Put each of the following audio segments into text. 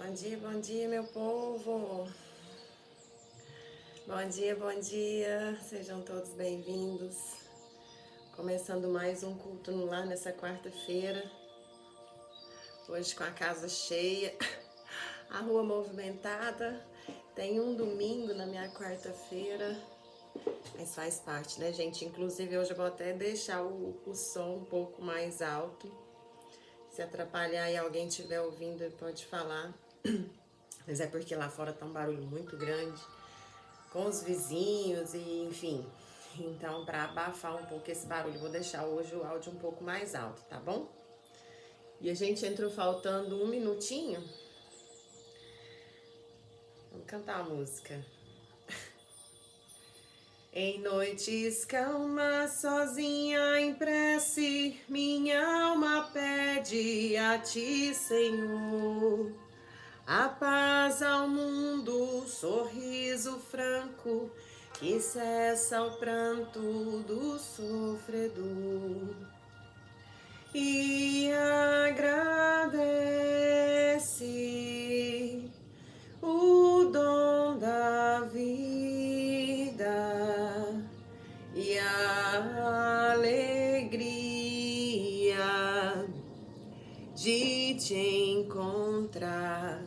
Bom dia, meu povo. Bom dia. Sejam todos bem-vindos. Começando mais um culto no lar nessa quarta-feira. Hoje com a casa cheia, a rua movimentada. Tem um domingo na minha quarta-feira, mas faz parte, né, gente? Inclusive hoje eu vou até deixar o som um pouco mais alto. Se atrapalhar e alguém estiver ouvindo, pode falar. Mas é porque lá fora tá um barulho muito grande, com os vizinhos e enfim. Então, para abafar um pouco esse barulho, vou deixar hoje o áudio um pouco mais alto, tá bom? E a gente entrou faltando um minutinho. Vamos cantar a música. Em noites calmas, sozinha em prece, minha alma pede a ti, Senhor. A paz ao mundo, sorriso franco, que cessa o pranto do sofredor. E agradece o dom da vida e a alegria de te encontrar.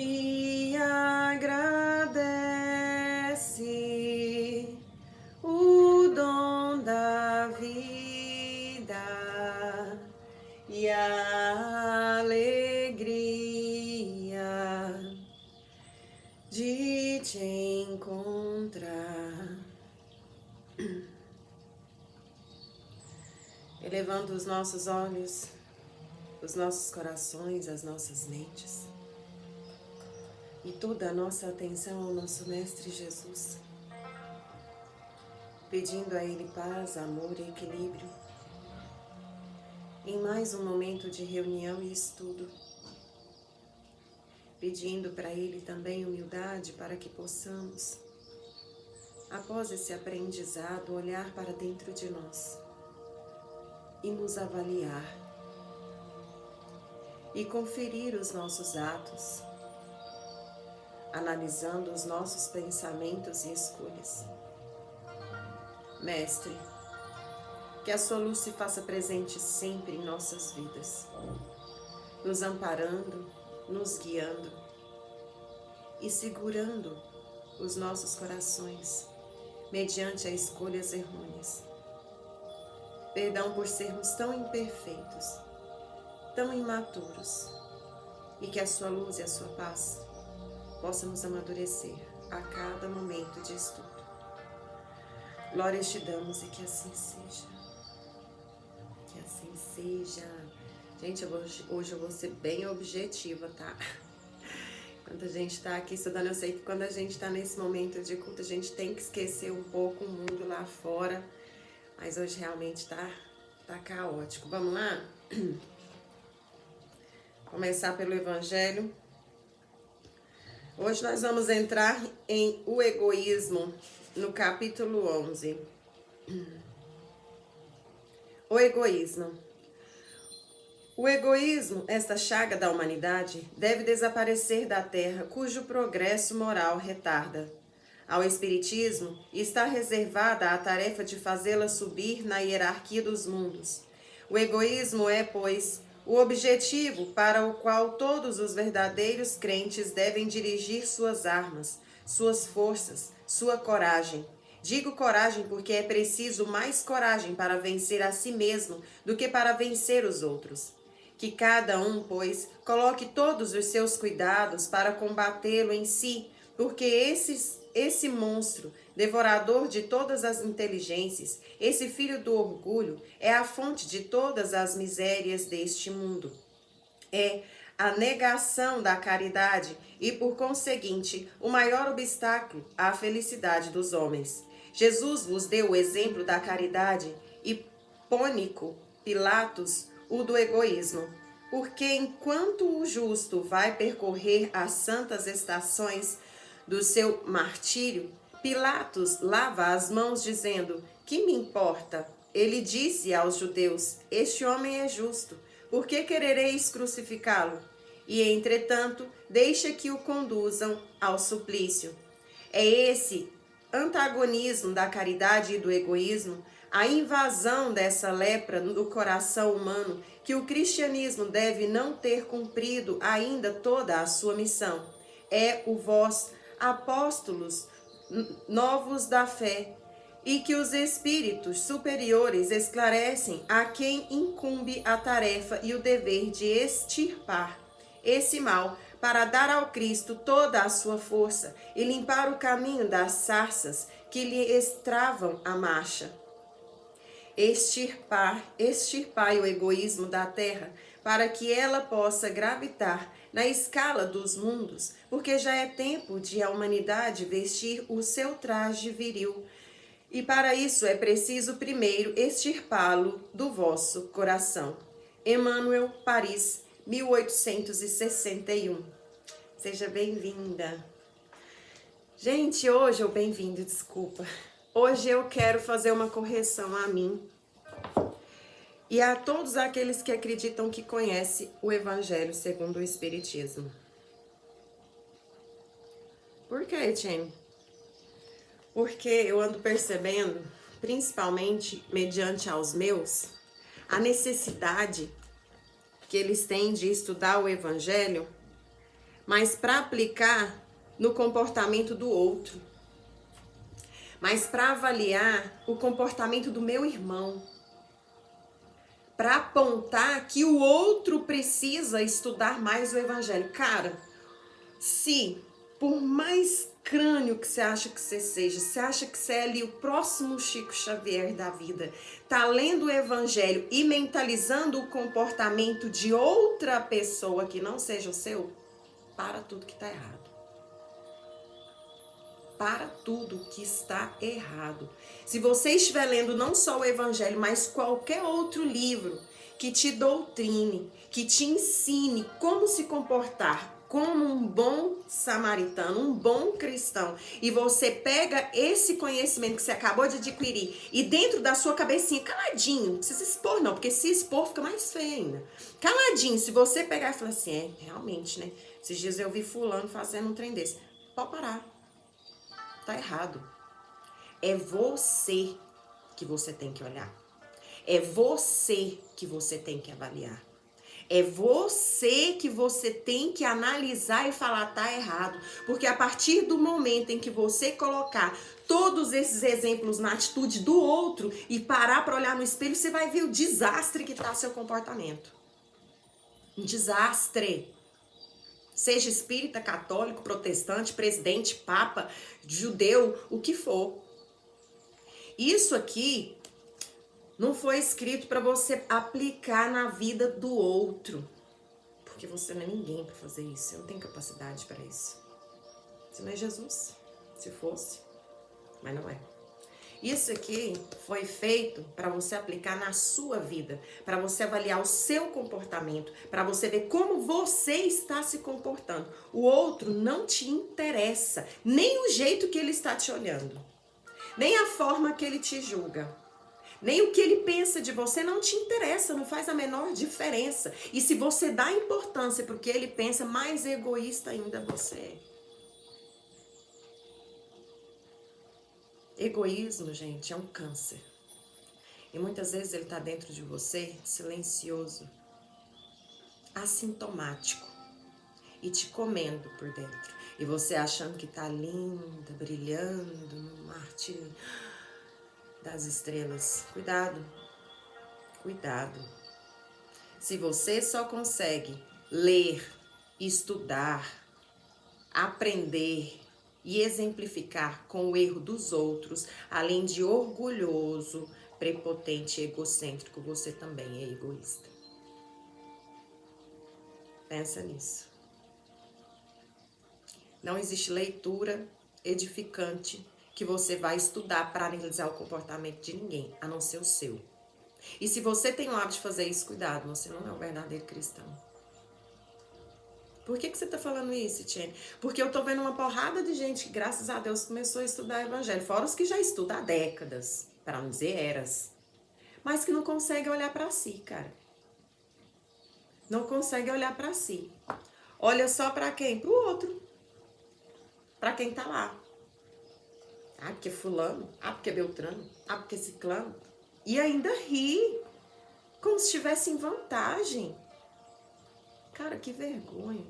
E agradece o dom da vida e a alegria de te encontrar. Elevando os nossos olhos, os nossos corações, as nossas mentes e toda a nossa atenção ao nosso Mestre Jesus, pedindo a Ele paz, amor e equilíbrio, em mais um momento de reunião e estudo, pedindo para Ele também humildade para que possamos, após esse aprendizado, olhar para dentro de nós e nos avaliar e conferir os nossos atos, analisando os nossos pensamentos e escolhas. Mestre, que a sua luz se faça presente sempre em nossas vidas, nos amparando, nos guiando e segurando os nossos corações mediante as escolhas errôneas. Perdão por sermos tão imperfeitos, tão imaturos, e que a sua luz e a sua paz possa nos amadurecer a cada momento de estudo. Glórias te damos e que assim seja. Que assim seja. Gente, hoje eu vou ser bem objetiva, tá? Quando a gente tá aqui estudando, eu sei que quando a gente tá nesse momento de culto, a gente tem que esquecer um pouco o mundo lá fora. Mas hoje realmente tá caótico. Vamos lá? Começar pelo Evangelho. Hoje nós vamos entrar em o egoísmo, no capítulo 11. O egoísmo. O egoísmo, esta chaga da humanidade, deve desaparecer da terra, cujo progresso moral retarda. Ao Espiritismo está reservada a tarefa de fazê-la subir na hierarquia dos mundos. O egoísmo é, pois, o objetivo para o qual todos os verdadeiros crentes devem dirigir suas armas, suas forças, sua coragem. Digo coragem porque é preciso mais coragem para vencer a si mesmo do que para vencer os outros. Que cada um, pois, coloque todos os seus cuidados para combatê-lo em si, porque esse monstro, devorador de todas as inteligências, esse filho do orgulho, é a fonte de todas as misérias deste mundo. É a negação da caridade e, por conseguinte, o maior obstáculo à felicidade dos homens. Jesus vos deu o exemplo da caridade e Pônico Pilatos o do egoísmo. Porque enquanto o justo vai percorrer as santas estações do seu martírio, Pilatos lava as mãos dizendo: que me importa? Ele disse aos judeus: este homem é justo, por que querereis crucificá-lo? e, entretanto, deixa que o conduzam ao suplício. É esse antagonismo da caridade e do egoísmo, a invasão dessa lepra no coração humano, que o cristianismo deve não ter cumprido ainda toda a sua missão. É o vós, apóstolos novos da fé, e que os espíritos superiores esclarecem a quem incumbe a tarefa e o dever de extirpar esse mal, para dar ao Cristo toda a sua força e limpar o caminho das sarças que lhe estravam a marcha. Extirpai o egoísmo da terra, para que ela possa gravitar na escala dos mundos, porque já é tempo de a humanidade vestir o seu traje viril, e para isso é preciso primeiro extirpá-lo do vosso coração. Emmanuel, Paris, 1861. Seja bem-vinda. Gente, hoje, bem-vindo, desculpa. Hoje eu quero fazer uma correção a mim e a todos aqueles que acreditam que conhecem o Evangelho segundo o Espiritismo. Por quê, Etienne? Porque eu ando percebendo, principalmente mediante aos meus, a necessidade que eles têm de estudar o Evangelho, mas para aplicar no comportamento do outro, mas para avaliar o comportamento do meu irmão, para apontar que o outro precisa estudar mais o Evangelho. Cara, se por mais crânio que você acha que você seja, você acha que você é ali o próximo Chico Xavier da vida, tá lendo o Evangelho e mentalizando o comportamento de outra pessoa que não seja o seu, para tudo que tá errado. Para tudo que está errado. Se você estiver lendo não só o Evangelho, mas qualquer outro livro que te doutrine, que te ensine como se comportar como um bom samaritano, um bom cristão, e você pega esse conhecimento que você acabou de adquirir e dentro da sua cabecinha, caladinho, não precisa expor não, porque se expor fica mais feio ainda. Caladinho, se você pegar e falar assim, realmente, né? Esses dias eu vi fulano fazendo um trem desse. Pode parar. Tá errado. É você que você tem que olhar. É você que você tem que avaliar. É você que você tem que analisar e falar tá errado. Porque a partir do momento em que você colocar todos esses exemplos na atitude do outro e parar para olhar no espelho, você vai ver o desastre que tá seu comportamento. Um desastre. Seja espírita, católico, protestante, presidente, papa, judeu, o que for. Isso aqui não foi escrito para você aplicar na vida do outro. Porque você não é ninguém para fazer isso. Você não tem capacidade para isso. Você não é Jesus. Se fosse. Mas não é. Isso aqui foi feito para você aplicar na sua vida, para você avaliar o seu comportamento, para você ver como você está se comportando. O outro não te interessa, nem o jeito que ele está te olhando, nem a forma que ele te julga, nem o que ele pensa de você não te interessa, não faz a menor diferença. E se você dá importância para o que ele pensa, mais egoísta ainda você é. Egoísmo, gente, é um câncer. E muitas vezes ele está dentro de você, silencioso, assintomático, e te comendo por dentro. E você achando que tá linda, brilhando no mar das estrelas. Cuidado, cuidado. Se você só consegue ler, estudar, aprender e exemplificar com o erro dos outros, além de orgulhoso, prepotente e egocêntrico, você também é egoísta. Pensa nisso. Não existe leitura edificante que você vai estudar para analisar o comportamento de ninguém, a não ser o seu. E se você tem o hábito de fazer isso, cuidado, você não é um verdadeiro cristão. Por que você tá falando isso, Tiene? Porque eu tô vendo uma porrada de gente que, graças a Deus, começou a estudar evangelho. Fora os que já estudam há décadas, para não dizer eras. Mas que não consegue olhar para si, cara. Não consegue olhar para si. olha só para quem? Para o outro. Para quem tá lá. Ah, porque fulano. Ah, porque Beltrano. Ah, porque ciclano. E ainda ri. Como se estivesse em vantagem. Cara, que vergonha.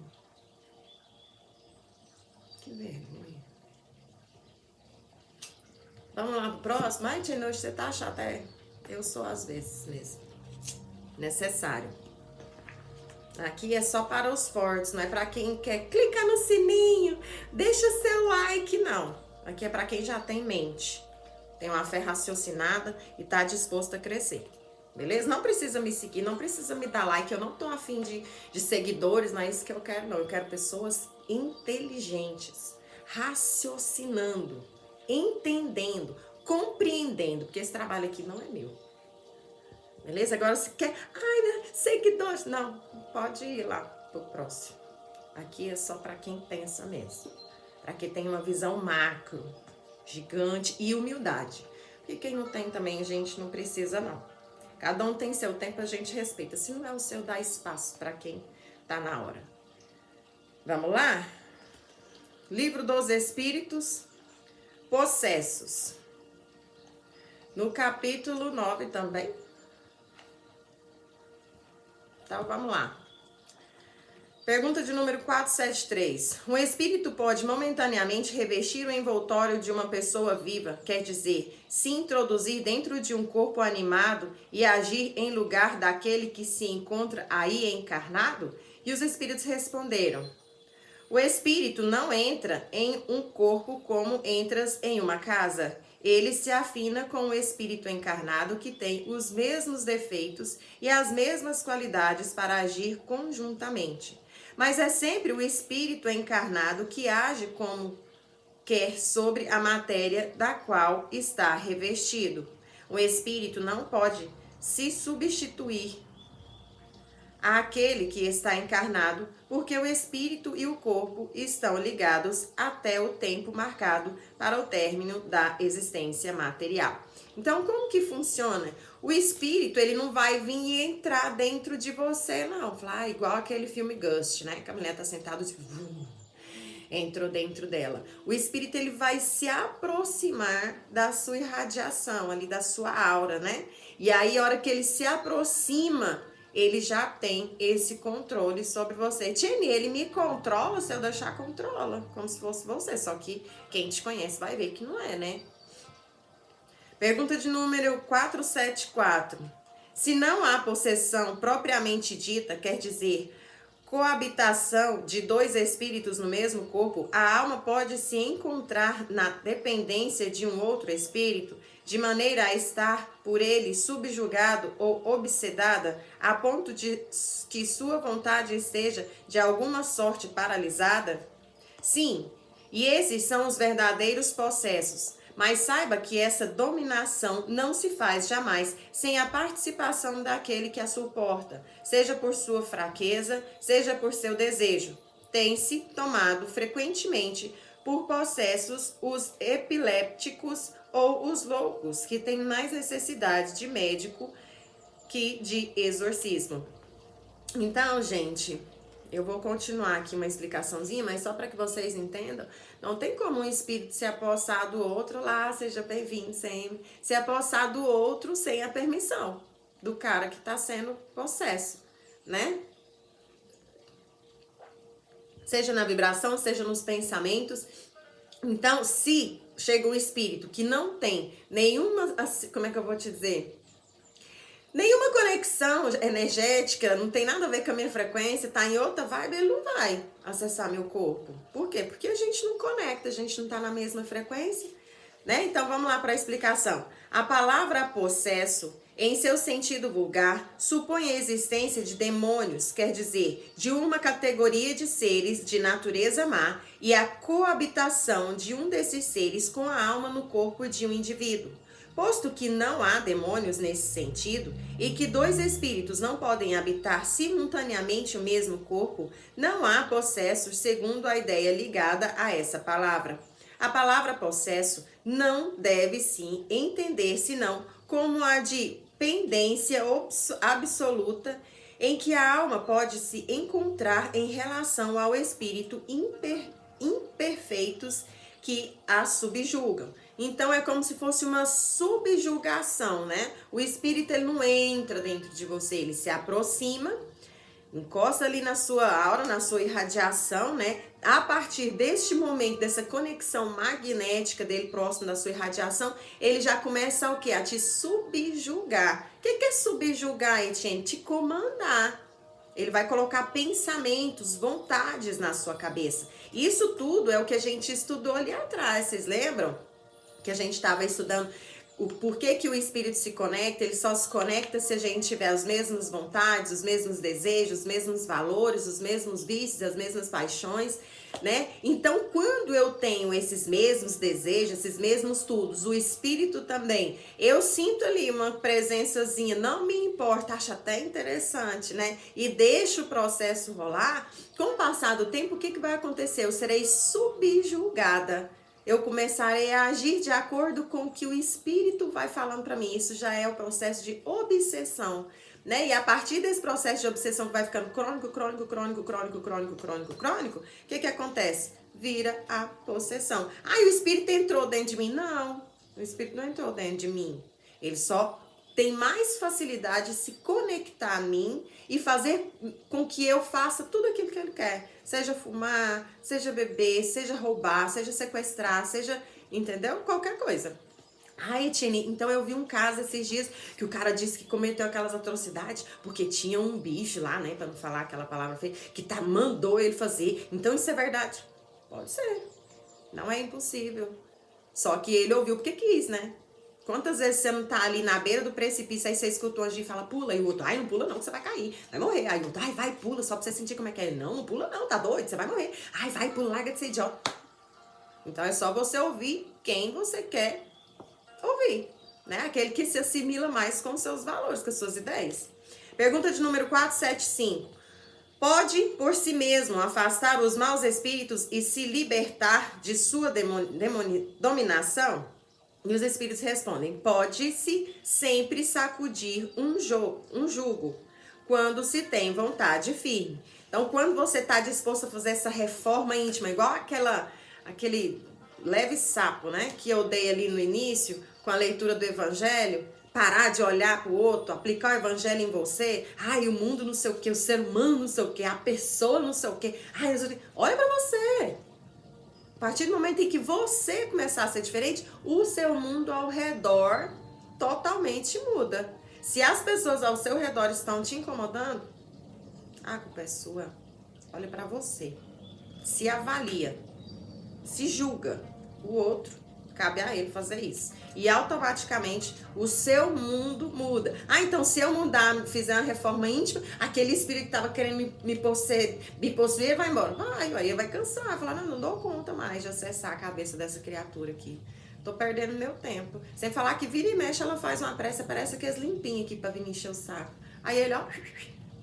Que vergonha. Vamos lá pro próximo? Ai, tia, hoje você tá chata. É, eu sou às vezes mesmo. Necessário. Aqui é só para os fortes, não é para quem quer clicar no sininho, deixa seu like, não. Aqui é para quem já tem mente, tem uma fé raciocinada e tá disposto a crescer. Beleza? Não precisa me seguir, não precisa me dar like, eu não tô afim de seguidores, não é isso que eu quero, não. Eu quero pessoas inteligentes, raciocinando, entendendo, compreendendo, porque esse trabalho aqui não é meu. Beleza? Agora se quer, ai, né, seguidores, não, pode ir lá pro próximo. Aqui é só para quem pensa mesmo, para quem tem uma visão macro, gigante e humildade. Porque quem não tem também, a gente não precisa não. Cada um tem seu tempo, a gente respeita. Se não é o seu, dá espaço para quem tá na hora. Vamos lá? Livro dos Espíritos, Possessos. No capítulo 9 também. Então, vamos lá. Pergunta de número 473. Um espírito pode momentaneamente revestir o envoltório de uma pessoa viva, quer dizer, se introduzir dentro de um corpo animado e agir em lugar daquele que se encontra aí encarnado? E os espíritos responderam: o espírito não entra em um corpo como entras em uma casa. Ele se afina com o espírito encarnado que tem os mesmos defeitos e as mesmas qualidades para agir conjuntamente. Mas é sempre o espírito encarnado que age como quer sobre a matéria da qual está revestido. O espírito não pode se substituir àquele que está encarnado, porque o espírito e o corpo estão ligados até o tempo marcado para o término da existência material. Então, como que funciona? O espírito, ele não vai vir e entrar dentro de você, não. Falar, igual aquele filme Ghost, né? Que a mulher tá sentada e entrou dentro dela. O espírito, ele vai se aproximar da sua irradiação, ali da sua aura, né? E aí, a hora que ele se aproxima, ele já tem esse controle sobre você. Tiene, ele me controla, se eu deixar, controla, como se fosse você. Só que quem te conhece vai ver que não é, né? Pergunta de número 474. Se não há possessão propriamente dita, quer dizer, coabitação de dois espíritos no mesmo corpo, a alma pode se encontrar na dependência de um outro espírito, de maneira a estar por ele subjugado ou obsedada, a ponto de que sua vontade esteja de alguma sorte paralisada? Sim, e esses são os verdadeiros possessos. Mas saiba que essa dominação não se faz jamais sem a participação daquele que a suporta, seja por sua fraqueza, seja por seu desejo. Tem-se tomado frequentemente por possessos os epilépticos ou os loucos, que têm mais necessidade de médico que de exorcismo. Então, gente, eu vou continuar aqui uma explicaçãozinha, mas só para que vocês entendam, não tem como um espírito se apossar do outro lá, seja bem-vindo sempre, se apossar do outro sem a permissão do cara que está sendo possesso, né? Seja na vibração, seja nos pensamentos. Então, se chega um espírito que não tem nenhuma, como é que eu vou te dizer? Nenhuma conexão energética, não tem nada a ver com a minha frequência, tá em outra vibe, ele não vai acessar meu corpo. Por quê? Porque a gente não conecta, a gente não tá na mesma frequência, né? Então vamos lá para a explicação. A palavra possesso, em seu sentido vulgar, supõe a existência de demônios, quer dizer, de uma categoria de seres de natureza má e a coabitação de um desses seres com a alma no corpo de um indivíduo. Posto que não há demônios nesse sentido e que dois espíritos não podem habitar simultaneamente o mesmo corpo, não há possessos segundo a ideia ligada a essa palavra. A palavra possesso não deve sim entender senão como a de pendência absoluta em que a alma pode se encontrar em relação ao espírito imperfeitos que a subjugam. Então é como se fosse uma subjugação, né? O espírito ele não entra dentro de você, ele se aproxima, encosta ali na sua aura, na sua irradiação, né? A partir deste momento, dessa conexão magnética dele próximo da sua irradiação, ele já começa o quê? A te subjugar. O que é subjugar, Etienne? Te comandar. Ele vai colocar pensamentos, vontades na sua cabeça. Isso tudo é o que a gente estudou ali atrás, vocês lembram? Que a gente estava estudando o porquê que o espírito se conecta. Ele só se conecta se a gente tiver as mesmas vontades, os mesmos desejos, os mesmos valores, os mesmos vícios, as mesmas paixões, né? Então, quando eu tenho esses mesmos desejos, esses mesmos tudos, o espírito também, eu sinto ali uma presençazinha, não me importa, acho até interessante, né? E deixo o processo rolar. Com o passar do tempo, o que vai acontecer? Eu serei subjugada. Eu começarei a agir de acordo com o que o espírito vai falando para mim. Isso já é o processo de obsessão, né? E a partir desse processo de obsessão que vai ficando crônico, o que acontece? Vira a possessão. Ah, e o espírito entrou dentro de mim? Não, o espírito não entrou dentro de mim. Ele só tem mais facilidade de se conectar a mim e fazer com que eu faça tudo aquilo que ele quer. Seja fumar, seja beber, seja roubar, seja sequestrar, seja, entendeu? Qualquer coisa. Ai, Etienne, então eu vi um caso esses dias que o cara disse que cometeu aquelas atrocidades porque tinha um bicho lá, né, pra não falar aquela palavra feia, que mandou ele fazer. Então isso é verdade? Pode ser. Não é impossível. Só que ele ouviu porque quis, né? Quantas vezes você não tá ali na beira do precipício, aí você escuta um anjinho e fala, pula, e o outro, ai, não pula não, que você vai cair, vai morrer. Aí o outro, ai, vai, pula, só pra você sentir como é que é. Ele, não pula não, tá doido, você vai morrer. Ai, vai, pula, larga de ser idiota. Então é só você ouvir quem você quer ouvir, né? Aquele que se assimila mais com os seus valores, com as suas ideias. Pergunta de número 475. Pode, por si mesmo, afastar os maus espíritos e se libertar de sua dominação? E os espíritos respondem, pode-se sempre sacudir um jugo, quando se tem vontade firme. Então, quando você está disposto a fazer essa reforma íntima, igual aquele leve sapo, né, que eu dei ali no início, com a leitura do evangelho, parar de olhar para o outro, aplicar o evangelho em você, ai, o mundo não sei o que, o ser humano não sei o que, a pessoa não sei o que, ai, olha para você. A partir do momento em que você começar a ser diferente, o seu mundo ao redor totalmente muda. Se as pessoas ao seu redor estão te incomodando, a culpa é sua. Olha para você. Se avalia. Se julga. O outro, cabe a ele fazer isso. E automaticamente o seu mundo muda. Ah, então se eu mudar, fizer uma reforma íntima, aquele espírito que estava querendo me possuir vai embora. Vai, aí vai cansar, vai falar, não dou conta mais de acessar a cabeça dessa criatura aqui. Tô perdendo meu tempo. Sem falar que vira e mexe, ela faz uma pressa, parece aqueles limpinhos aqui pra vir encher o saco. Aí ele, ó,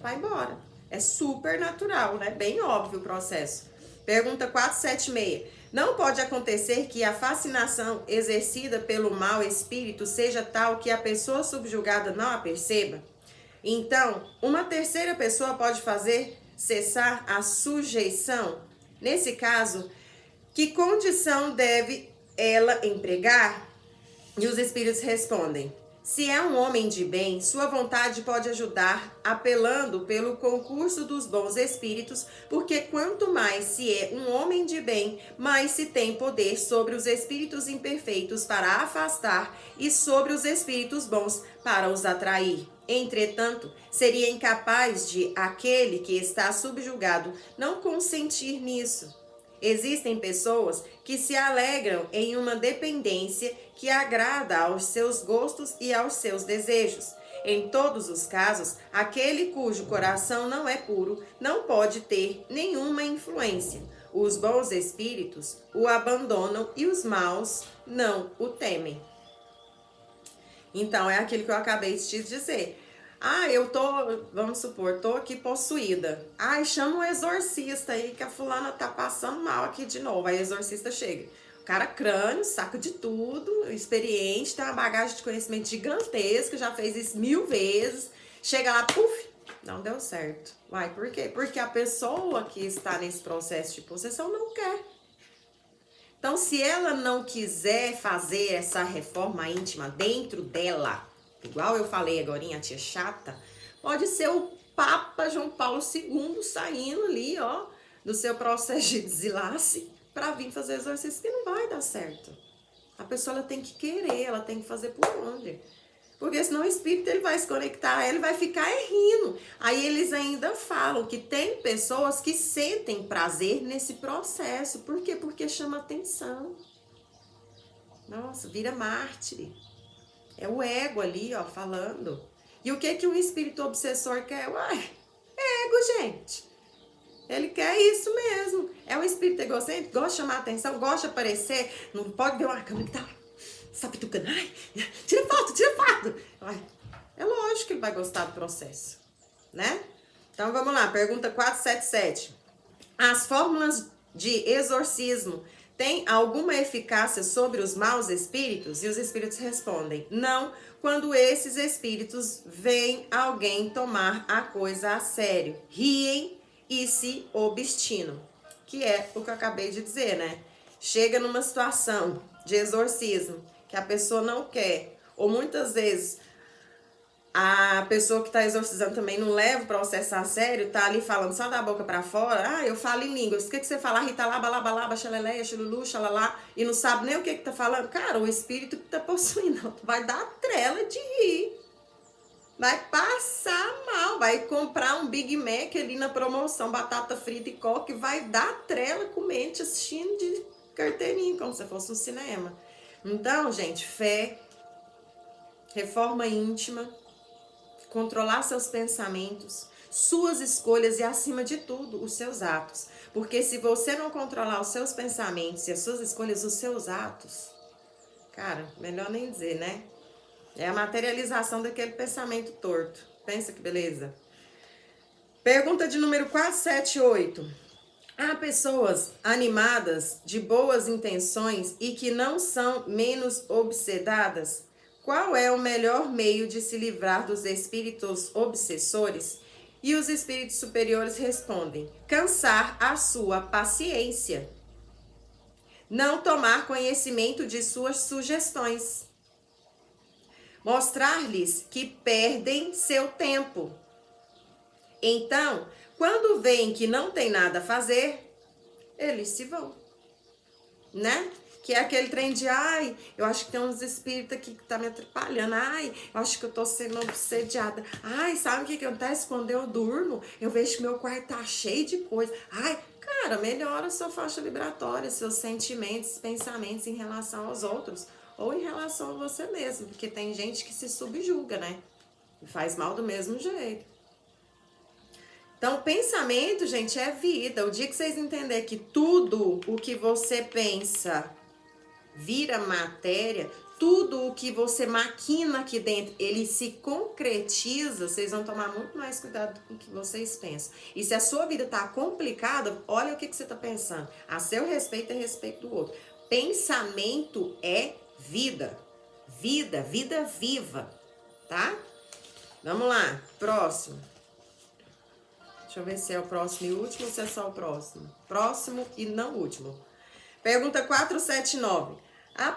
vai embora. É super natural, né? Bem óbvio o processo. Pergunta 476. Não pode acontecer que a fascinação exercida pelo mau espírito seja tal que a pessoa subjugada não a perceba? Então, uma terceira pessoa pode fazer cessar a sujeição? Nesse caso, que condição deve ela empregar? E os espíritos respondem, se é um homem de bem, sua vontade pode ajudar apelando pelo concurso dos bons espíritos, porque quanto mais se é um homem de bem, mais se tem poder sobre os espíritos imperfeitos para afastar e sobre os espíritos bons para os atrair. Entretanto, seria incapaz de aquele que está subjugado não consentir nisso. Existem pessoas que se alegram em uma dependência que agrada aos seus gostos e aos seus desejos. Em todos os casos, aquele cujo coração não é puro não pode ter nenhuma influência. Os bons espíritos o abandonam e os maus não o temem. Então, é aquilo que eu acabei de te dizer. Ah, eu tô, vamos supor, tô aqui possuída. Ai, chama um exorcista aí que a fulana tá passando mal aqui de novo. Aí o exorcista chega. O cara crânio, saco de tudo, experiente, tem uma bagagem de conhecimento gigantesca, já fez isso 1000 vezes. Chega lá, puf, Não deu certo. Uai, por quê? Porque a pessoa que está nesse processo de possessão não quer. Então, se ela não quiser fazer essa reforma íntima dentro dela, igual eu falei agora, a tia chata, pode ser o Papa João Paulo II saindo ali, ó, do seu processo de desenlace para vir fazer exorcismo, que não vai dar certo. A pessoa ela tem que querer, ela tem que fazer por onde. Porque senão o espírito ele vai se conectar, ele vai ficar rindo. Aí eles ainda falam que tem pessoas que sentem prazer nesse processo. Por quê? Porque chama atenção. Nossa, vira mártir. É o ego ali, ó, falando. E o que que um espírito obsessor quer? Uai, é ego, gente. Ele quer isso mesmo. É um espírito egocêntrico, gosta de chamar atenção, gosta de aparecer. Não pode ver uma câmera que tá sapitucando. Ai, tira foto, tira foto. Ai, é lógico que ele vai gostar do processo, né? Então vamos lá, pergunta 477. As fórmulas de exorcismo têm alguma eficácia sobre os maus espíritos? E os espíritos respondem: não, quando esses espíritos veem alguém tomar a coisa a sério, riem e se obstinam. Que é o que eu acabei de dizer, né? Chega numa situação de exorcismo que a pessoa não quer, ou muitas vezes a pessoa que está exorcizando também não leva o processo a sério, tá ali falando só da boca para fora. Ah, eu falo em línguas. O que você fala? Rita lá, balaba, xaleleia, xalulu, xalalá, e não sabe nem o que tá falando. Cara, o espírito que tá possuindo vai dar trela de rir. Vai passar mal, vai comprar um Big Mac ali na promoção, batata frita e coque, vai dar trela com mente assistindo de carteirinha, como se fosse um cinema. Então, gente, fé, reforma íntima, controlar seus pensamentos, suas escolhas e, acima de tudo, os seus atos. Porque se você não controlar os seus pensamentos e as suas escolhas, os seus atos, cara, melhor nem dizer, né? É a materialização daquele pensamento torto. Pensa que beleza. Pergunta de número 478. Há pessoas animadas, de boas intenções e que não são menos obsedadas? Qual é o melhor meio de se livrar dos espíritos obsessores? E os espíritos superiores respondem: cansar a sua paciência. Não tomar conhecimento de suas sugestões. Mostrar-lhes que perdem seu tempo. Então, quando veem que não tem nada a fazer, eles se vão, né? Que é aquele trem de, ai, eu acho que tem uns espíritos aqui que tá me atrapalhando, ai, eu acho que eu tô sendo obsediada, ai, sabe o que acontece quando eu durmo? Eu vejo que meu quarto tá cheio de coisa, ai, cara, melhora sua faixa vibratória, seus sentimentos, pensamentos em relação aos outros, ou em relação a você mesmo, porque tem gente que se subjuga, né? E faz mal do mesmo jeito. Então, pensamento, gente, é vida. O dia que vocês entenderem que tudo o que você pensa vira matéria, tudo o que você maquina aqui dentro, ele se concretiza, vocês vão tomar muito mais cuidado com o que vocês pensam. E se a sua vida tá complicada, olha o que você tá pensando. A seu respeito e a respeito do outro. Pensamento é vida. Vida, vida viva, tá? Vamos lá, próximo. Deixa eu ver se é o próximo e último ou se é só o próximo. Próximo e não último. Pergunta 479. A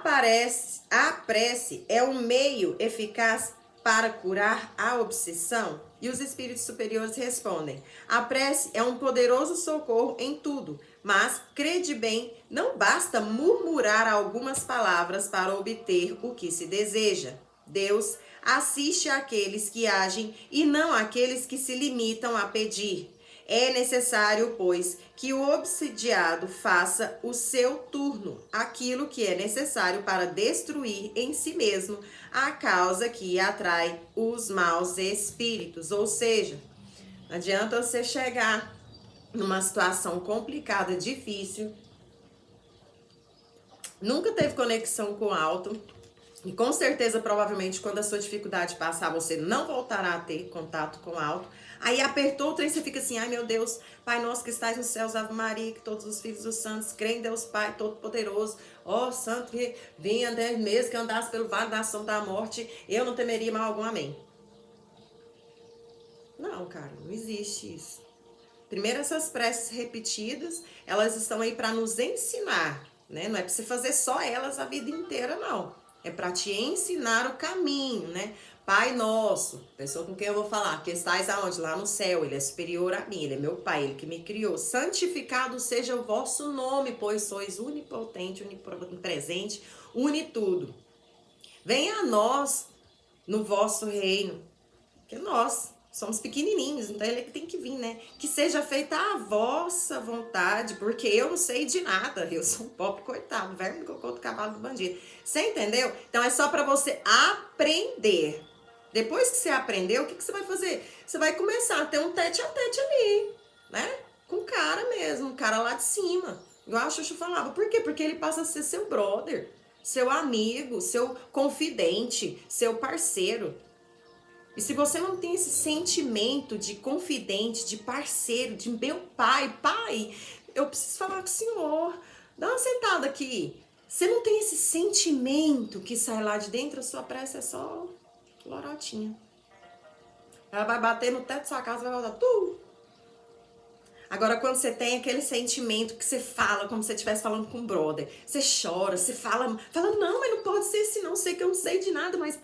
prece é um meio eficaz para curar a obsessão? E os espíritos superiores respondem: a prece é um poderoso socorro em tudo, mas, crede bem, não basta murmurar algumas palavras para obter o que se deseja. Deus assiste àqueles que agem e não àqueles que se limitam a pedir. É necessário, pois, que o obsidiado faça o seu turno, aquilo que é necessário para destruir em si mesmo a causa que atrai os maus espíritos. Ou seja, não adianta você chegar numa situação complicada, difícil, nunca teve conexão com o alto, e com certeza, provavelmente, quando a sua dificuldade passar, você não voltará a ter contato com o alto. Aí apertou o trem, você fica assim: ai meu Deus, Pai nosso que estais nos céus, Ave Maria, que todos os filhos dos santos creem em Deus Pai Todo-Poderoso. Ó santo que vinha mesmo que andasse pelo vale da sombra da morte, eu não temeria mal algum, amém. Não, cara, não existe isso. Primeiro, essas preces repetidas, elas estão aí para nos ensinar, né? Não é para você fazer só elas a vida inteira, não. É para te ensinar o caminho, né? Pai nosso, pessoa com quem eu vou falar, que estás aonde? Lá no céu, ele é superior a mim, ele é meu pai, ele que me criou. Santificado seja o vosso nome, pois sois onipotente, onipresente, unitudo. Venha a nós no vosso reino, que nós somos pequenininhos, então ele é que tem que vir, né? Que seja feita a vossa vontade, porque eu não sei de nada, eu sou um pobre coitado, verme do cocô do cavalo do bandido. Você entendeu? Então é só para você aprender. Depois que você aprendeu, o que você vai fazer? Você vai começar a ter um tete a tete ali, né? Com o cara mesmo, um cara lá de cima. Igual a Xuxa falava. Por quê? Porque ele passa a ser seu brother, seu amigo, seu confidente, seu parceiro. E se você não tem esse sentimento de confidente, de parceiro, de meu pai, eu preciso falar com o senhor, dá uma sentada aqui. Você não tem esse sentimento que sai lá de dentro, a sua prece é só lorotinha. Ela vai bater no teto da sua casa e vai voltar tudo. Agora, quando você tem aquele sentimento que você fala como se você estivesse falando com um brother, você chora, você fala, não, mas não pode ser assim, não, sei que eu não sei de nada, mas,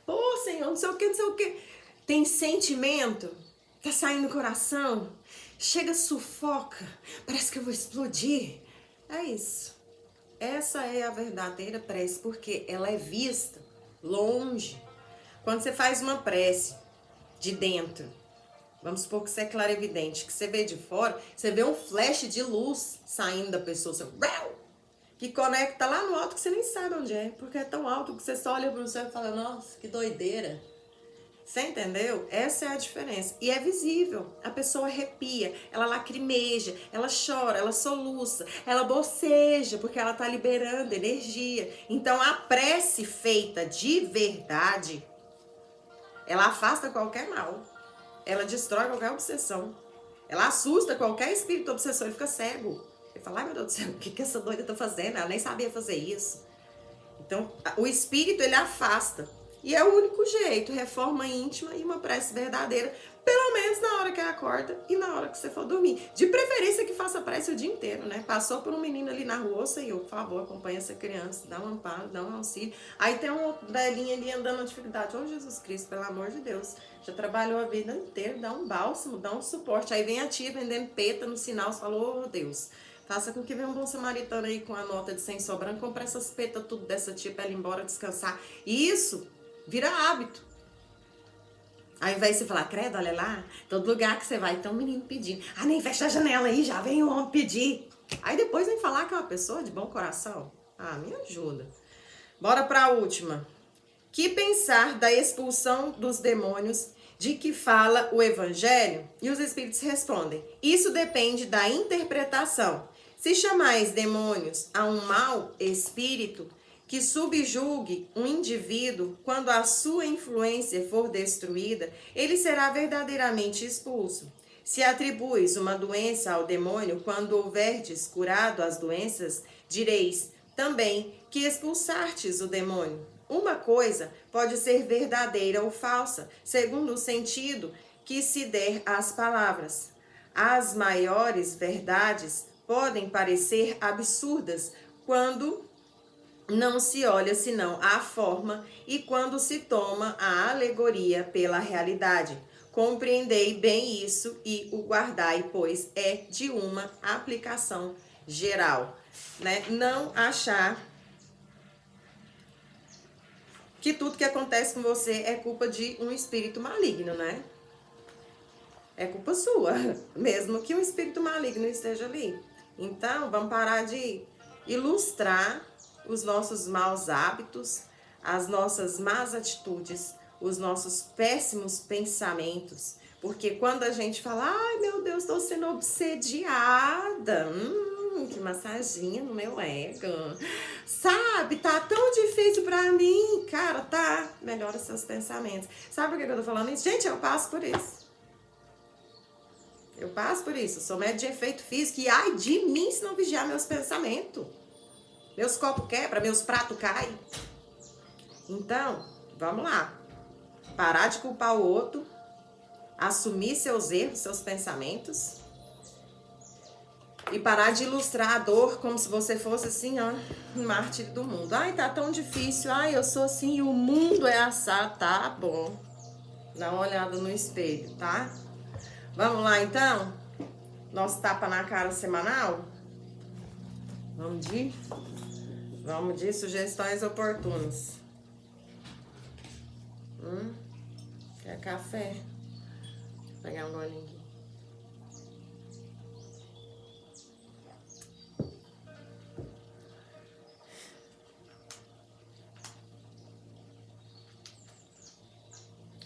pô, Senhor, não sei o que, não sei o que. Tem sentimento, tá saindo do coração, chega, sufoca, parece que eu vou explodir. É isso. Essa é a verdadeira prece, porque ela é vista longe. Quando você faz uma prece de dentro, vamos supor que você é clarividente, que você vê de fora, você vê um flash de luz saindo da pessoa, assim, que conecta lá no alto que você nem sabe onde é, porque é tão alto que você só olha para o céu e fala, nossa, que doideira. Você entendeu? Essa é a diferença. E é visível. A pessoa arrepia, ela lacrimeja, ela chora, ela soluça, ela boceja, porque ela está liberando energia. Então, a prece feita de verdade, ela afasta qualquer mal. Ela destrói qualquer obsessão. Ela assusta qualquer espírito obsessor. Ele fica cego. Ele fala, ai meu Deus do céu, o que essa doida tá fazendo? Ela nem sabia fazer isso. Então, o espírito, ele afasta. E é o único jeito, reforma íntima e uma prece verdadeira, pelo menos na hora que acorda e na hora que você for dormir. De preferência que faça prece o dia inteiro, né? Passou por um menino ali na rua, Senhor, por favor, acompanha essa criança, dá um amparo, dá um auxílio. Aí tem um outro velhinho ali andando na dificuldade. Ô, Jesus Cristo, pelo amor de Deus, já trabalhou a vida inteira, dá um bálsamo, dá um suporte. Aí vem a tia vendendo peta no sinal, você fala, ô, Deus, faça com que venha um bom samaritano aí com a nota de 100 sobrando, comprar essas petas tudo dessa tia pra ela ir embora descansar. Isso vira hábito. Ao invés de você falar, credo, olha lá, todo lugar que você vai tem um menino pedindo. Ah, nem fecha a janela aí, já vem o homem pedir. Aí depois vem falar que é uma pessoa de bom coração. Ah, me ajuda. Bora pra última. Que pensar da expulsão dos demônios de que fala o evangelho? E os espíritos respondem, isso depende da interpretação. Se chamais demônios a um mau espírito que subjugue um indivíduo, quando a sua influência for destruída, ele será verdadeiramente expulso. Se atribuis uma doença ao demônio, quando houverdes curado as doenças, direis também que expulsartes o demônio. Uma coisa pode ser verdadeira ou falsa, segundo o sentido que se der às palavras. As maiores verdades podem parecer absurdas quando não se olha senão a forma e quando se toma a alegoria pela realidade. Compreendei bem isso e o guardai, pois é de uma aplicação geral, né? Não achar que tudo que acontece com você é culpa de um espírito maligno, né? É culpa sua, mesmo que um espírito maligno esteja ali. Então, vamos parar de ilustrar os nossos maus hábitos, as nossas más atitudes, os nossos péssimos pensamentos. Porque quando a gente fala, ai meu Deus, estou sendo obsediada, que massaginha no meu ego, sabe, tá tão difícil pra mim, cara, tá, melhora seus pensamentos. Sabe por que eu tô falando isso? Gente, eu passo por isso. Eu passo por isso, sou médium de efeito físico e ai de mim se não vigiar meus pensamentos. Meus copos quebram, meus pratos caem. Então, vamos lá. Parar de culpar o outro, assumir seus erros, seus pensamentos e parar de ilustrar a dor como se você fosse assim, ó, um mártir do mundo. Ai, tá tão difícil. Ai, eu sou assim e o mundo é assado. Tá bom. Dá uma olhada no espelho, tá? Vamos lá, então? Nosso tapa na cara semanal? Vamos de sugestões oportunas. Quer café? Vou pegar um golinho aqui.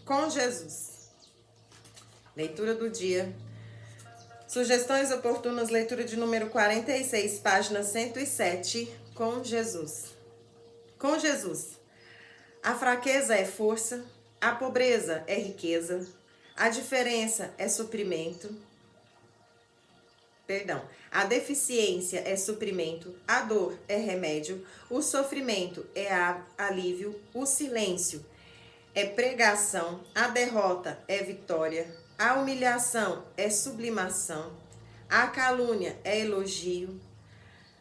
Com Jesus. Leitura do dia. Sugestões oportunas, leitura de número 46, página 107. Com Jesus. Com Jesus. A fraqueza é força, a pobreza é riqueza, a diferença é suprimento. A deficiência é suprimento, a dor é remédio, o sofrimento é alívio, o silêncio é pregação, a derrota é vitória, a humilhação é sublimação, a calúnia é elogio,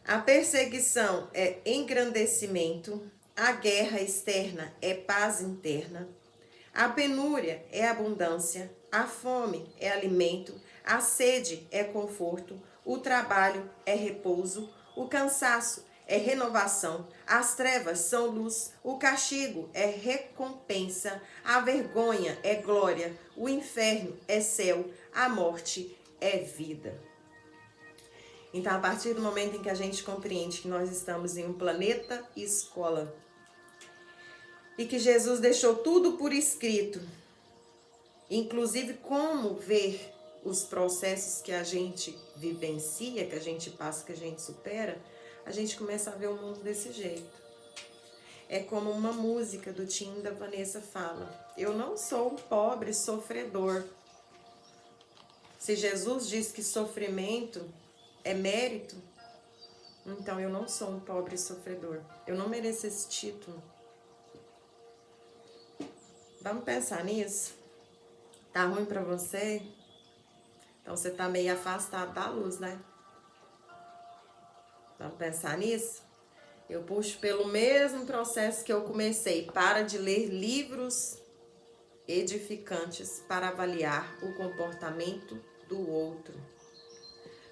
a perseguição é engrandecimento, a guerra externa é paz interna, a penúria é abundância, a fome é alimento, a sede é conforto, o trabalho é repouso, o cansaço é renovação, as trevas são luz, o castigo é recompensa, a vergonha é glória, o inferno é céu, a morte é vida. Então, a partir do momento em que a gente compreende que nós estamos em um planeta escola e que Jesus deixou tudo por escrito, inclusive como ver os processos que a gente vivencia, que a gente passa, que a gente supera, a gente começa a ver o mundo desse jeito. É como uma música do Tim da Vanessa fala: eu não sou um pobre sofredor. Se Jesus diz que sofrimento é mérito, então eu não sou um pobre sofredor. Eu não mereço esse título. Vamos pensar nisso? Tá ruim pra você? Então você tá meio afastado da luz, né? Vamos pensar nisso? Eu puxo pelo mesmo processo que eu comecei. Para de ler livros edificantes para avaliar o comportamento do outro.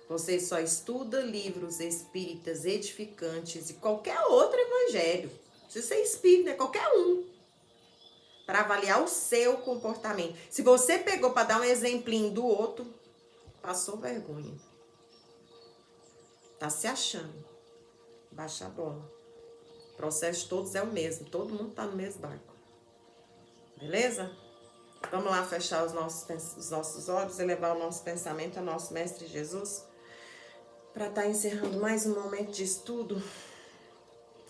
Você só estuda livros espíritas edificantes e qualquer outro evangelho. Se você é espírita, é qualquer um. Para avaliar o seu comportamento. Se você pegou para dar um exemplinho do outro, passou vergonha. Tá se achando. Baixa a bola. O processo de todos é o mesmo. Todo mundo tá no mesmo barco. Beleza? Vamos lá fechar os nossos olhos, elevar o nosso pensamento ao nosso Mestre Jesus. Para estar encerrando mais um momento de estudo,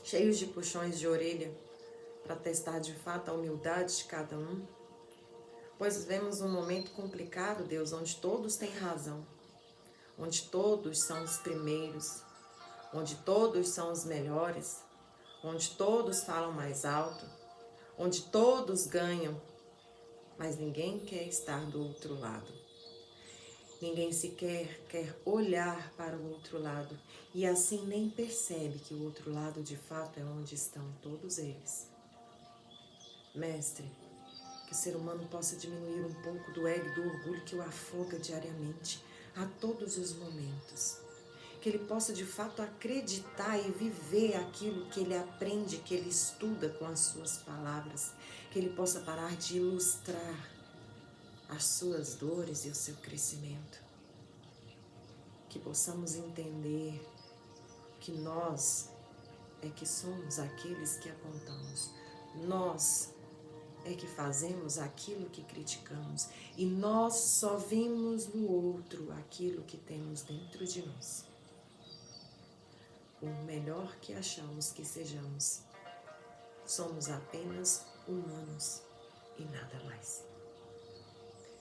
cheios de puxões de orelha, para testar de fato a humildade de cada um. Pois vivemos um momento complicado, Deus, onde todos têm razão, onde todos são os primeiros, onde todos são os melhores, onde todos falam mais alto, onde todos ganham, mas ninguém quer estar do outro lado. Ninguém sequer quer olhar para o outro lado e assim nem percebe que o outro lado de fato é onde estão todos eles. Mestre, que o ser humano possa diminuir um pouco do ego e do orgulho que o afoga diariamente, a todos os momentos. Que ele possa de fato acreditar e viver aquilo que ele aprende, que ele estuda com as suas palavras. Que ele possa parar de ilustrar as suas dores e o seu crescimento. Que possamos entender que nós é que somos aqueles que apontamos. Nós é que fazemos aquilo que criticamos. E nós só vemos no outro aquilo que temos dentro de nós. O melhor que achamos que sejamos, somos apenas humanos e nada mais.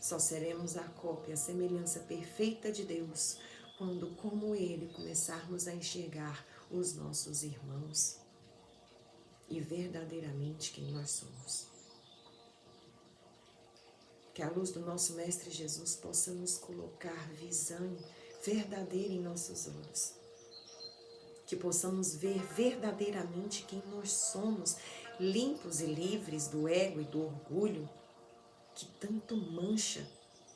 Só seremos a cópia, a semelhança perfeita de Deus, quando, como Ele, começarmos a enxergar os nossos irmãos e verdadeiramente quem nós somos. Que a luz do nosso Mestre Jesus possa nos colocar visão verdadeira em nossos olhos. Que possamos ver verdadeiramente quem nós somos, limpos e livres do ego e do orgulho que tanto mancha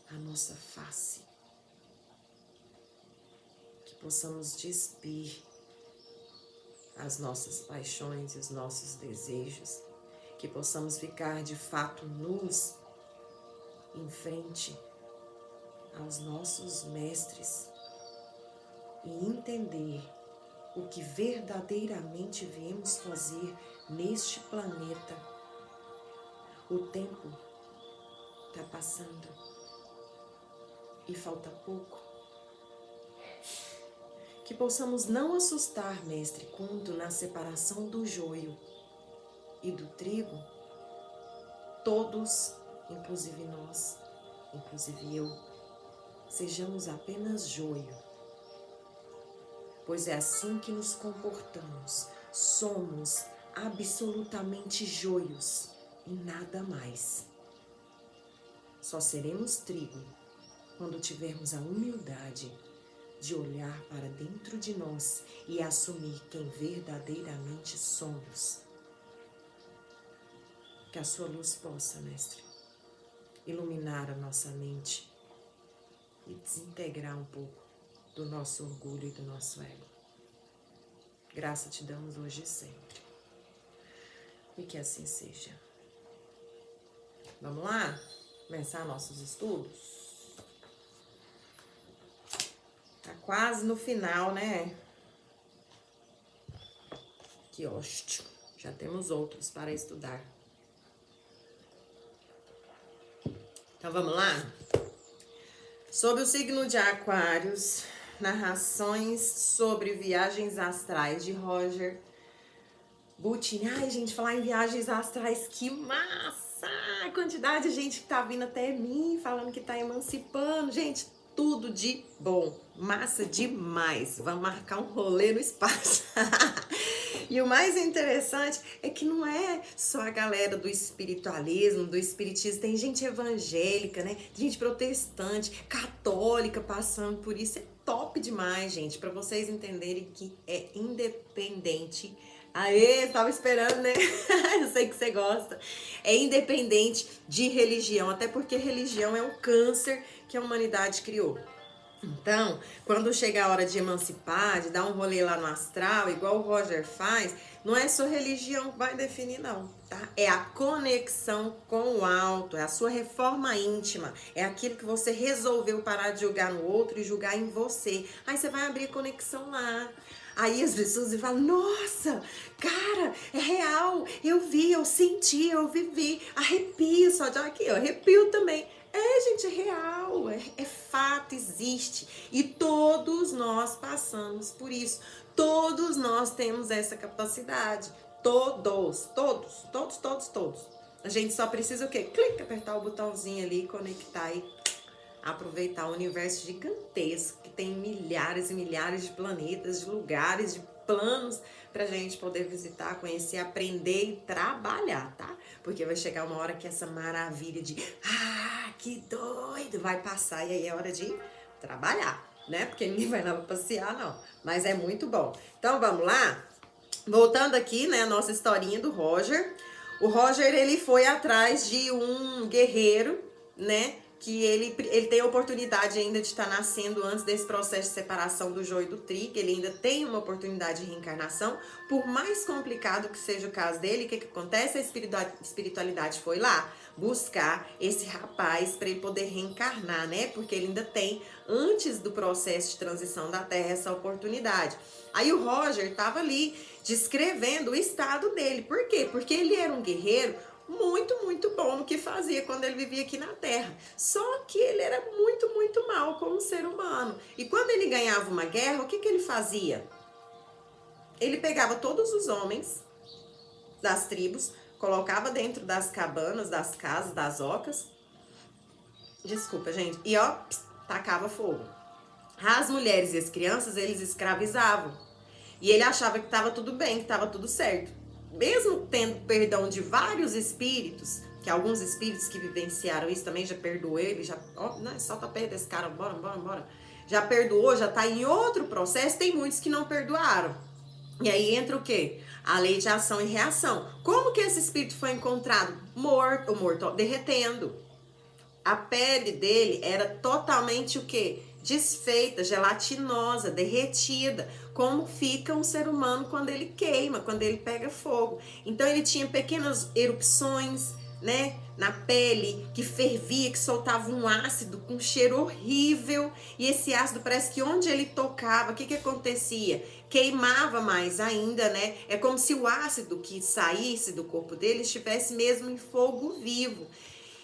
a nossa face. Que possamos despir as nossas paixões e os nossos desejos. Que possamos ficar de fato nus em frente aos nossos mestres e entender o que verdadeiramente viemos fazer neste planeta. O tempo está passando e falta pouco. Que possamos não assustar, mestre, quando na separação do joio e do trigo, todos, inclusive nós, inclusive eu, sejamos apenas joio, pois é assim que nos comportamos. Somos absolutamente joios e nada mais. Só seremos trigo quando tivermos a humildade de olhar para dentro de nós e assumir quem verdadeiramente somos. Que a sua luz possa, mestre, iluminar a nossa mente e desintegrar um pouco do nosso orgulho e do nosso ego. Graça te damos hoje e sempre. E que assim seja. Vamos lá? Começar nossos estudos? Tá quase no final, né? Que ótimo. Já temos outros para estudar. Então vamos lá? Sobre o signo de Aquários, narrações sobre viagens astrais de Roger Buttin. Ai, gente, falar em viagens astrais, que massa! A quantidade de gente que tá vindo até mim, falando que tá emancipando. Gente, tudo de bom. Massa demais. Vamos marcar um rolê no espaço. E o mais interessante é que não é só a galera do espiritualismo, do espiritismo. Tem gente evangélica, né? Gente protestante, católica passando por isso. É top demais, gente. Pra vocês entenderem que é independente. Aê, tava esperando, né? Eu sei que você gosta. É independente de religião, até porque religião é um câncer que a humanidade criou. Então, quando chega a hora de emancipar, de dar um rolê lá no astral, igual o Roger faz, não é sua religião que vai definir, não, tá? É a conexão com o alto, é a sua reforma íntima, é aquilo que você resolveu parar de julgar no outro e julgar em você. Aí você vai abrir conexão lá. Aí as pessoas falam, nossa, cara, é real, eu vi, eu senti, eu vivi, arrepio só de aqui, eu arrepio também. É, gente, é real, é fato, existe. E todos nós passamos por isso. Todos nós temos essa capacidade. Todos. A gente só precisa o quê? Clica, apertar o botãozinho ali, conectar e aproveitar o universo gigantesco que tem milhares e milhares de planetas, de lugares, de planos pra gente poder visitar, conhecer, aprender e trabalhar, tá? Porque vai chegar uma hora que essa maravilha de que doido vai passar e aí é hora de trabalhar, né? Porque ninguém vai lá pra passear, não. Mas é muito bom. Então vamos lá? Voltando aqui, né, a nossa historinha do Roger. O Roger, ele foi atrás de um guerreiro, né? Que ele tem a oportunidade ainda de estar nascendo antes desse processo de separação do joio e do trigo. Ele ainda tem uma oportunidade de reencarnação. Por mais complicado que seja o caso dele, o que acontece? A espiritualidade foi lá buscar esse rapaz para ele poder reencarnar, né? Porque ele ainda tem, antes do processo de transição da Terra, essa oportunidade. Aí o Roger estava ali descrevendo o estado dele. Por quê? Porque ele era um guerreiro muito bom no que fazia quando ele vivia aqui na Terra. Só que ele era muito mal como ser humano. E quando ele ganhava uma guerra, o que ele fazia? Ele pegava todos os homens das tribos, colocava dentro das cabanas, das casas, das ocas. Desculpa, gente. E ó, tacava fogo. As mulheres e as crianças, eles escravizavam. E ele achava que estava tudo bem, que estava tudo certo. Mesmo tendo perdão de vários espíritos, que alguns espíritos que vivenciaram isso também já perdoou ele, já, ó, não, solta a perna desse cara, bora. Já perdoou, já tá em outro processo, tem muitos que não perdoaram. E aí entra o quê? A lei de ação e reação. Como que esse espírito foi encontrado? Morto, derretendo. A pele dele era totalmente o quê? Desfeita, gelatinosa, derretida, como fica um ser humano quando ele queima, quando ele pega fogo. Então ele tinha pequenas erupções, né, na pele, que fervia, que soltava um ácido com um cheiro horrível, e esse ácido parece que onde ele tocava, o que acontecia? Queimava mais ainda, né? É como se o ácido que saísse do corpo dele estivesse mesmo em fogo vivo.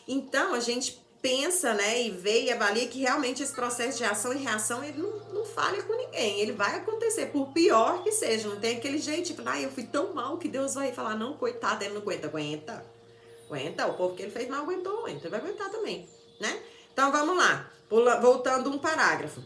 Então a gente pensa, né, e vê e avalia que realmente esse processo de ação e reação, ele não falha com ninguém, ele vai acontecer, por pior que seja, não tem aquele jeito, tipo, eu fui tão mal que Deus vai falar, não, coitado, ele não aguenta, o povo que ele fez mal aguentou, ele vai aguentar também, né? Então vamos lá, voltando um parágrafo.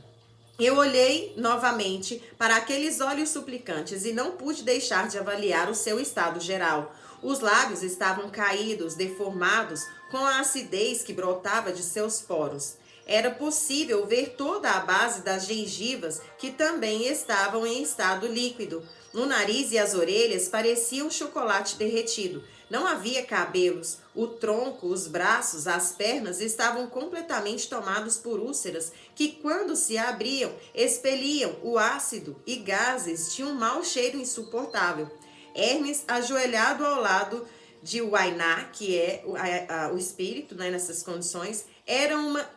Eu olhei novamente para aqueles olhos suplicantes e não pude deixar de avaliar o seu estado geral. Os lábios estavam caídos, deformados, com a acidez que brotava de seus poros. Era possível ver toda a base das gengivas, que também estavam em estado líquido. O nariz e as orelhas pareciam chocolate derretido. Não havia cabelos. O tronco, os braços, as pernas estavam completamente tomados por úlceras que, quando se abriam, expeliam o ácido e gases de um mau cheiro insuportável. Hermes, ajoelhado ao lado de Wainá, que é o espírito, né, nessas condições, era uma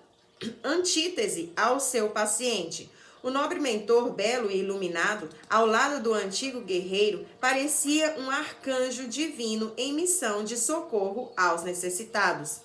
antítese ao seu paciente. O nobre mentor, belo e iluminado, ao lado do antigo guerreiro, parecia um arcanjo divino em missão de socorro aos necessitados.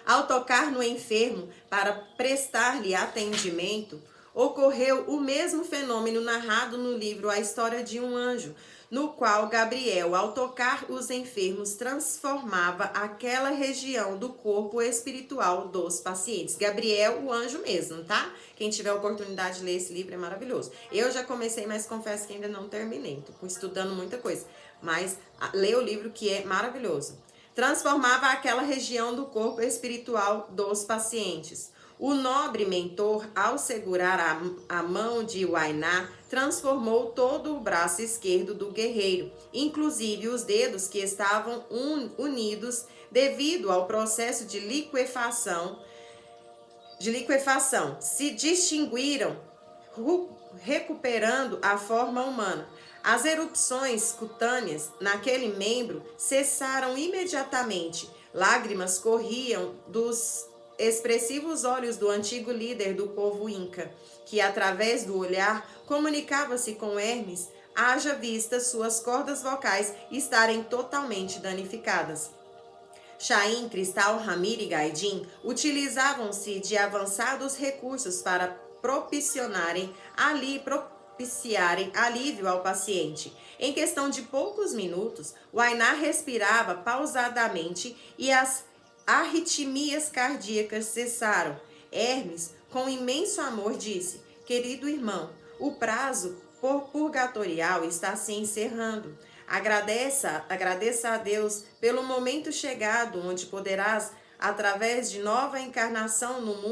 Ao tocar no enfermo para prestar-lhe atendimento, ocorreu o mesmo fenômeno narrado no livro A História de um Anjo, no qual Gabriel, ao tocar os enfermos, transformava aquela região do corpo espiritual dos pacientes. Gabriel, o anjo mesmo, tá? Quem tiver a oportunidade de ler esse livro é maravilhoso. Eu já comecei, mas confesso que ainda não terminei. Tô estudando muita coisa, mas leia o livro que é maravilhoso. Transformava aquela região do corpo espiritual dos pacientes. O nobre mentor, ao segurar a mão de Wainá, transformou todo o braço esquerdo do guerreiro, inclusive os dedos que estavam unidos devido ao processo de liquefação, se distinguiram, recuperando a forma humana. As erupções cutâneas naquele membro cessaram imediatamente. Lágrimas corriam dos expressivos olhos do antigo líder do povo inca, que através do olhar comunicava-se com Hermes, haja vista suas cordas vocais estarem totalmente danificadas. Chaim, Cristal, Ramir e Gaidin utilizavam-se de avançados recursos para propiciarem alívio ao paciente. Em questão de poucos minutos, Wainá respirava pausadamente e as arritmias cardíacas cessaram. Hermes, com imenso amor, disse: querido irmão, o prazo purgatorial está se encerrando. Agradeça a Deus pelo momento chegado onde poderás, através de nova encarnação no mundo